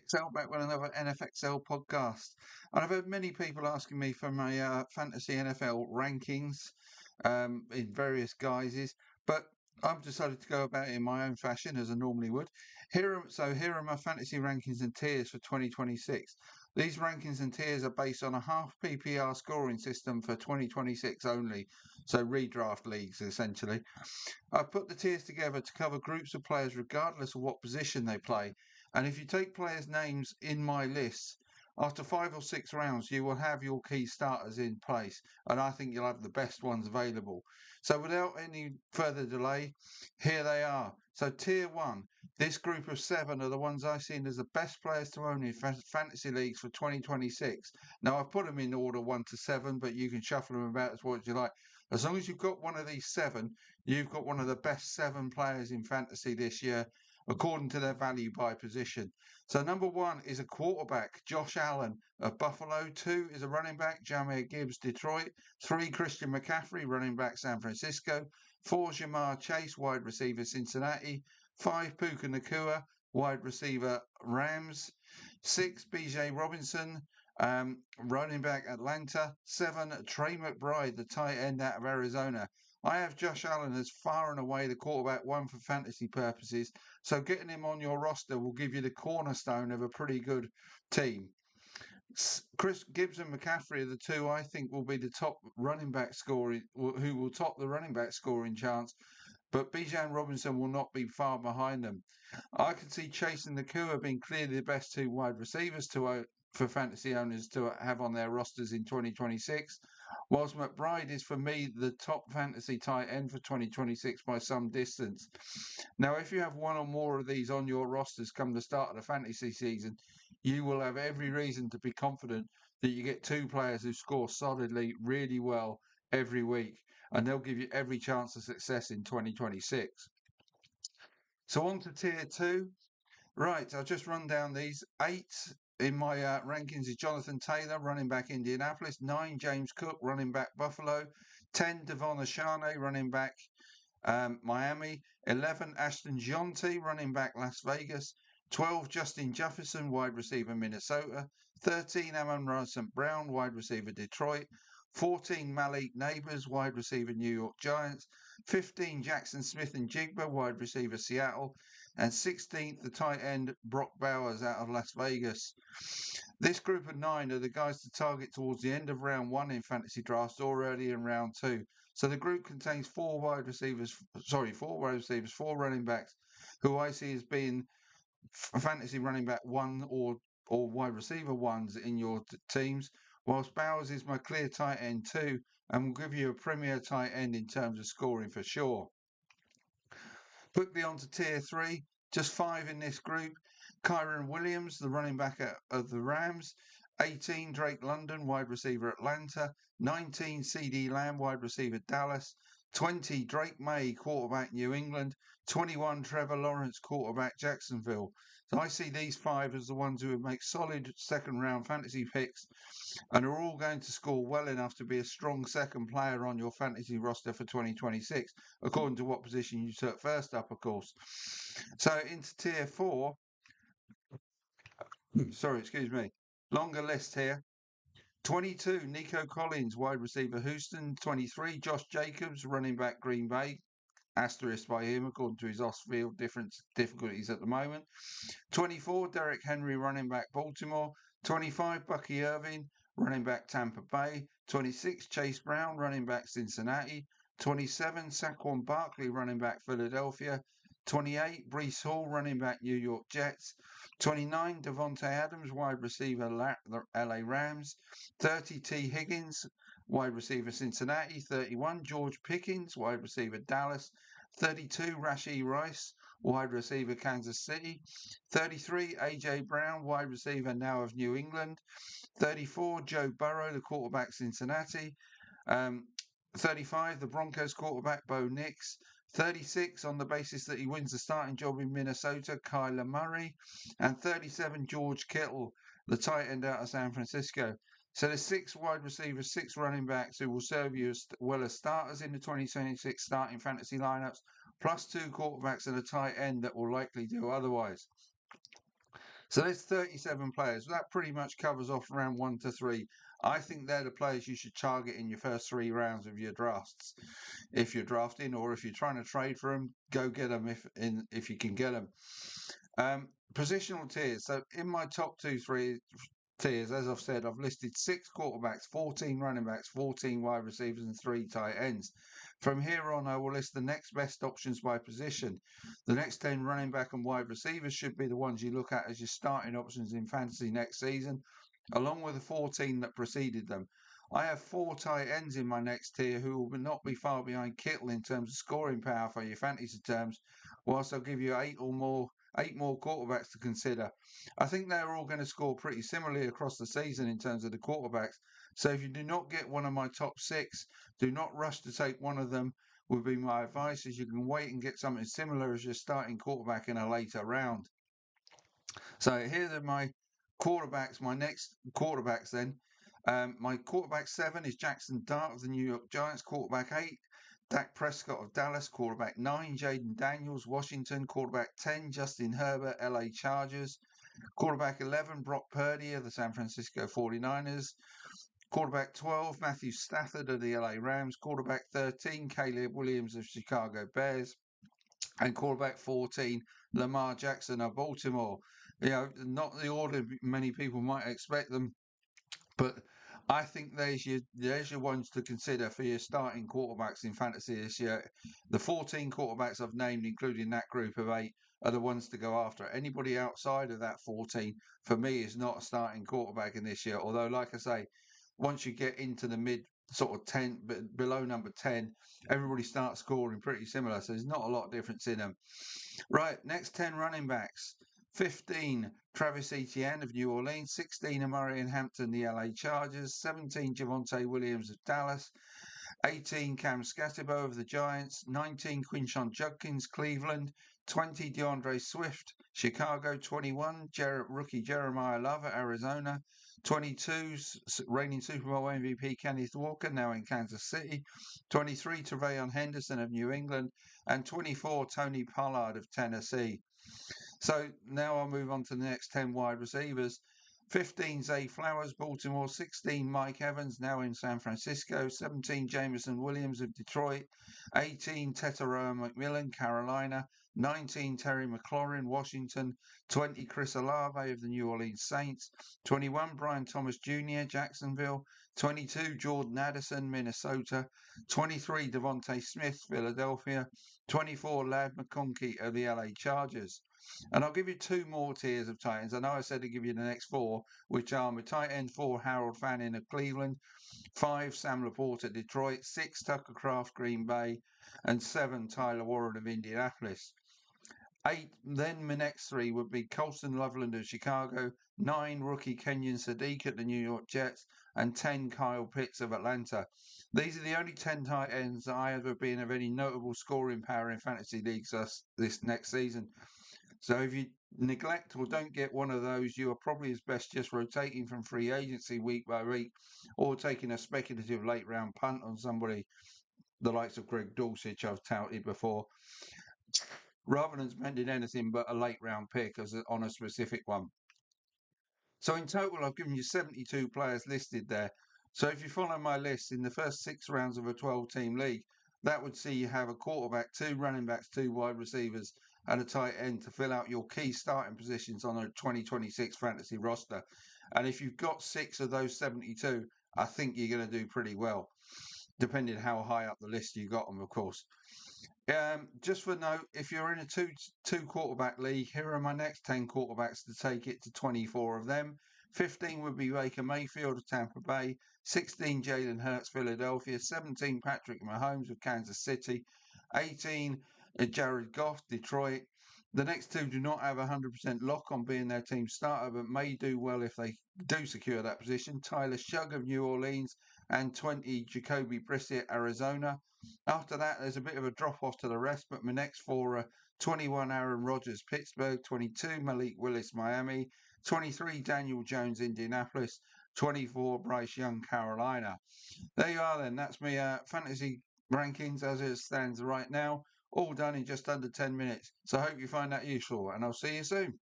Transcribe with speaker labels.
Speaker 1: NFXL back with another NFXL podcast. And I've had many people asking me for my fantasy NFL rankings in various guises, but I've decided to go about it in my own fashion as I normally would. Here are my fantasy rankings and tiers for 2026. These rankings and tiers are based on a half PPR scoring system for 2026 only, so redraft leagues essentially. I've put the tiers together to cover groups of players regardless of what position they play. And if you take players' names in my list, after 5 or 6 rounds, you will have your key starters in place. And I think you'll have the best ones available. So without any further delay, here they are. So tier one, this group of 7 are the ones I've seen as the best players to own in fantasy leagues for 2026. Now I've put them in order 1 to 7, but you can shuffle them about as what you like. As long as you've got one of these 7, you've got one of the best 7 players in fantasy this year, according to their value by position. So number 1 is a quarterback, Josh Allen of Buffalo. 2 is a running back, Jahmyr Gibbs, Detroit. 3, Christian McCaffrey, running back, San Francisco. 4, Jamar Chase, wide receiver, Cincinnati. 5, Puka Nakua, wide receiver, Rams. 6, BJ Robinson, running back, Atlanta. 7, Trey McBride, the tight end out of Arizona. I have Josh Allen as far and away the quarterback one for fantasy purposes, so getting him on your roster will give you the cornerstone of a pretty good team. Chris Gibbs and McCaffrey are the 2 I think will be the top running back scoring, who will top the running back scoring chance, but Bijan Robinson will not be far behind them. I can see Chase and Nakua being clearly the best 2 wide receivers for fantasy owners to have on their rosters in 2026, whilst McBride is for me the top fantasy tight end for 2026 by some distance. Now, if you have one or more of these on your rosters come the start of the fantasy season, you will have every reason to be confident that you get 2 players who score solidly really well every week, and they'll give you every chance of success in 2026. So on to tier 2. Right, I'll just run down these. 8 in my rankings is Jonathan Taylor, running back, Indianapolis. 9, James Cook, running back, Buffalo. 10, Devon Achane, running back, Miami. 11, Ashton Jonte, running back, Las Vegas. 12, Justin Jefferson, wide receiver, Minnesota. 13, Amon-Ra St. Brown, wide receiver, Detroit. 14, Malik Neighbors, wide receiver, New York Giants. 15, Jackson Smith-Njigba, wide receiver, Seattle. And 16th, the tight end, Brock Bowers out of Las Vegas. This group of 9 are the guys to target towards the end of round 1 in fantasy drafts or early in round 2. So the group contains 4 wide receivers, 4 running backs, who I see as being fantasy running back 1 or wide receiver 1s in your teams, whilst Bowers is my clear tight end 2 and will give you a premier tight end in terms of scoring for sure. Quickly on to tier 3, just 5 in this group. Kyren Williams, the running back of the Rams. 18, Drake London, wide receiver, Atlanta. 19, CeeDee Lamb, wide receiver, Dallas. 20, Drake May, quarterback, New England. 21, Trevor Lawrence, quarterback, Jacksonville. So I see these 5 as the ones who would make solid second round fantasy picks and are all going to score well enough to be a strong second player on your fantasy roster for 2026, according to what position you took first up, of course. So into tier 4, sorry, excuse me, longer list here. 22, Nico Collins, wide receiver, Houston. 23, Josh Jacobs, running back, Green Bay. Asterisk by him, according to his off-field difficulties at the moment. 24, Derrick Henry, running back, Baltimore. 25, Bucky Irving, running back, Tampa Bay. 26, Chase Brown, running back, Cincinnati. 27, Saquon Barkley, running back, Philadelphia. 28, Breece Hall, running back, New York Jets. 29, Davante Adams, wide receiver, LA Rams. 30, T. Higgins, wide receiver, Cincinnati. 31, George Pickens, wide receiver, Dallas. 32, Rashee Rice, wide receiver, Kansas City. 33, A.J. Brown, wide receiver, now of New England. 34, Joe Burrow, the quarterback, Cincinnati. 35, the Broncos quarterback, Bo Nix. 36, on the basis that he wins the starting job in Minnesota, Kyler Murray. And 37, George Kittle, the tight end out of San Francisco. So there's 6 wide receivers, 6 running backs who will serve you as well as starters in the 2026 starting fantasy lineups, plus 2 quarterbacks and a tight end that will likely do otherwise. So there's 37 players. That pretty much covers off round 1 to 3. I think they're the players you should target in your first 3 rounds of your drafts. If you're drafting or if you're trying to trade for them, go get them if you can get them. Positional tiers. So in my top 3 tiers, as I've said, I've listed 6 quarterbacks, 14 running backs, 14 wide receivers, and 3 tight ends. From here on, I will list the next best options by position. The next 10 running back and wide receivers should be the ones you look at as your starting options in fantasy next season, along with the 14 that preceded them. I have 4 tight ends in my next tier who will not be far behind Kittle in terms of scoring power for your fantasy terms, whilst I'll give you 8 more quarterbacks to consider. I think they're all going to score pretty similarly across the season in terms of the quarterbacks. So if you do not get one of my top 6, do not rush to take one of them, would be my advice, as you can wait and get something similar as your starting quarterback in a later round. So here are my quarterbacks, my next quarterbacks then. My quarterback 7 is Jackson Dart of the New York Giants. Quarterback 8, Dak Prescott of Dallas. Quarterback 9, Jaden Daniels, Washington. Quarterback 10, Justin Herbert, LA Chargers. Quarterback 11, Brock Purdy of the San Francisco 49ers. Quarterback 12, Matthew Stafford of the LA Rams. Quarterback 13, Caleb Williams of Chicago Bears. And quarterback 14, Lamar Jackson of Baltimore. Not the order many people might expect them, but I think there's your ones to consider for your starting quarterbacks in fantasy this year. The 14 quarterbacks I've named, including that group of 8, are the ones to go after. Anybody outside of that 14, for me, is not a starting quarterback in this year. Although, like I say, once you get into the mid sort of 10, but below number 10, everybody starts scoring pretty similar. So there's not a lot of difference in them. Right, next 10 running backs. 15, Travis Etienne of New Orleans. 16, Amarian Hampton, the LA Chargers. 17, Javonte Williams of Dallas. 18, Cam Scatterbo of the Giants. 19, Quinshon Judkins, Cleveland. 20, DeAndre Swift, Chicago. 21, rookie Jeremiah Love at Arizona. 22, reigning Super Bowl MVP Kenneth Walker, now in Kansas City. 23, Treveon Henderson of New England. And 24, Tony Pollard of Tennessee. So now I'll move on to the next 10 wide receivers. 15, Zay Flowers, Baltimore. 16, Mike Evans, now in San Francisco. 17, Jameson Williams of Detroit. 18, Tetairoa McMillan, Carolina. 19, Terry McLaurin, Washington. 20, Chris Olave of the New Orleans Saints. 21, Brian Thomas Jr., Jacksonville. 22, Jordan Addison, Minnesota. 23, Devontae Smith, Philadelphia. 24, Ladd McConkey of the LA Chargers. And I'll give you 2 more tiers of tight ends. I know I said to give you the next 4, which are my tight end 4, Harold Fanning of Cleveland. 5, Sam Laporte at Detroit. 6, Tucker Kraft, Green Bay. And 7, Tyler Warren of Indianapolis. 8, then my next 3 would be Colston Loveland of Chicago. 9, rookie Kenyon Sadiq at the New York Jets. And 10, Kyle Pitts of Atlanta. These are the only 10 tight ends that I have been of any notable scoring power in fantasy leagues this next season. So if you neglect or don't get one of those, you are probably as best just rotating from free agency week by week, or taking a speculative late round punt on somebody, the likes of Greg Dulcich I've touted before, rather than spending anything but a late round pick on a specific one. So in total, I've given you 72 players listed there. So if you follow my list in the first 6 rounds of a 12-team league, that would see you have a quarterback, 2 running backs, 2 wide receivers, and a tight end to fill out your key starting positions on a 2026 fantasy roster. And if you've got 6 of those 72, I think you're going to do pretty well, depending how high up the list you got them, of course. Just for note, if you're in a two quarterback league, here are my next 10 quarterbacks to take it to 24 of them. 15 would be Baker Mayfield of Tampa Bay. 16, Jalen Hurts, Philadelphia. 17, Patrick Mahomes of Kansas City. 18, Jared Goff, Detroit. The next 2 do not have a 100% lock on being their team starter, but may do well if they do secure that position. Tyler Shugg of New Orleans. And 20, Jacoby Brissett, Arizona. After that, there's a bit of a drop-off to the rest, but my next 4 are 21, Aaron Rodgers, Pittsburgh. 22, Malik Willis, Miami. 23, Daniel Jones, Indianapolis. 24, Bryce Young, Carolina. There you are then. That's my fantasy rankings as it stands right now. All done in just under 10 minutes. So I hope you find that useful, and I'll see you soon.